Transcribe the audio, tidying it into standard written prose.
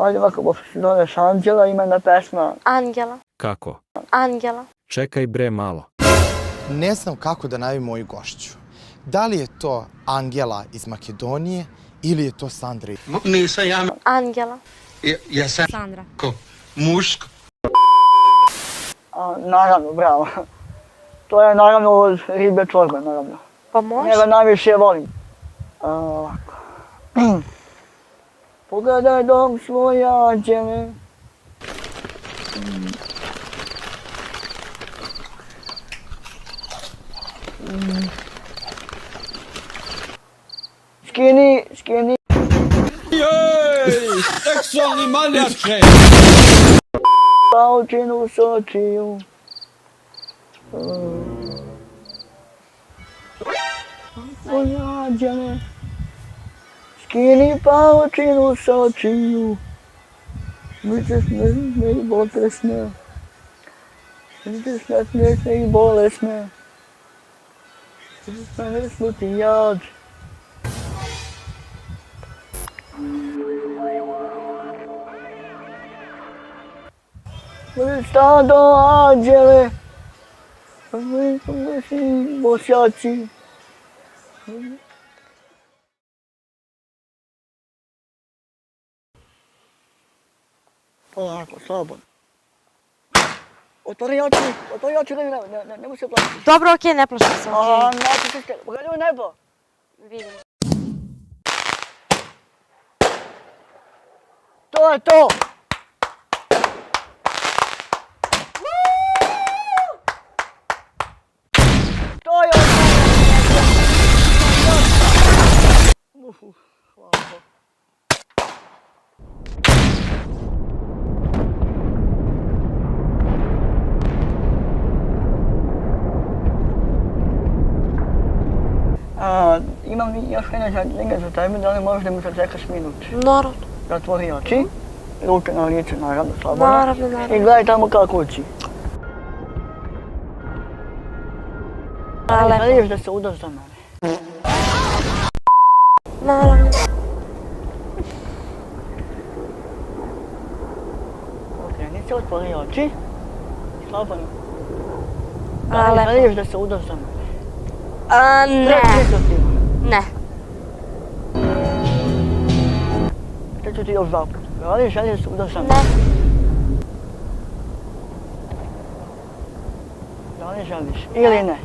Ajde ovako, se zoveš Anđela, ima jedna pesma. Anđela. Kako? Anđela. Čekaj bre malo. Ne znam kako da najavim moju gošću. Da li je to Angela iz Makedonije ili je to Sandra? Nisam ja. Anđela. Ja sam Sandra. muško. Naravno, bravo. To je naravno od ribe čorbe, naravno. Pa može? Njega najviše volim. Ovako. Pogledaj dom svoje Anđele. Skini. Jej, seksualni manjače! Paučinu s očiju. Svoje Anđele. Skini paučinu s očiju. Vidite smiješne i bolesne. Vidite smiješne i bolesne. Vidite smuti jad. Vidite stado Anđele. Vidite bosjaci. Polako, slobodno. Otvori oči, nemoj se plašiti. Dobro, okej, ne plašim se, okej. Znači se, pogledaj u nebo. Vidim. To je to! To je ono! Hvala. Imam još jedne za tebe, da li možeš da mi začekaš minut? Naravno. Zatvori oči, ruke na lice, naravno, slobodno. Naravno. I gledaj tamo kako uči. Hvala. Želiš da se udaš za mene? Naravno. Okreni se, otvori oči. Slobodno. Hvala. Želiš da se udaš za mene? Ne. Ne. Te ću ti još dva puta. Želiš da se udaš za mene? Ne. Da li želiš ili ne?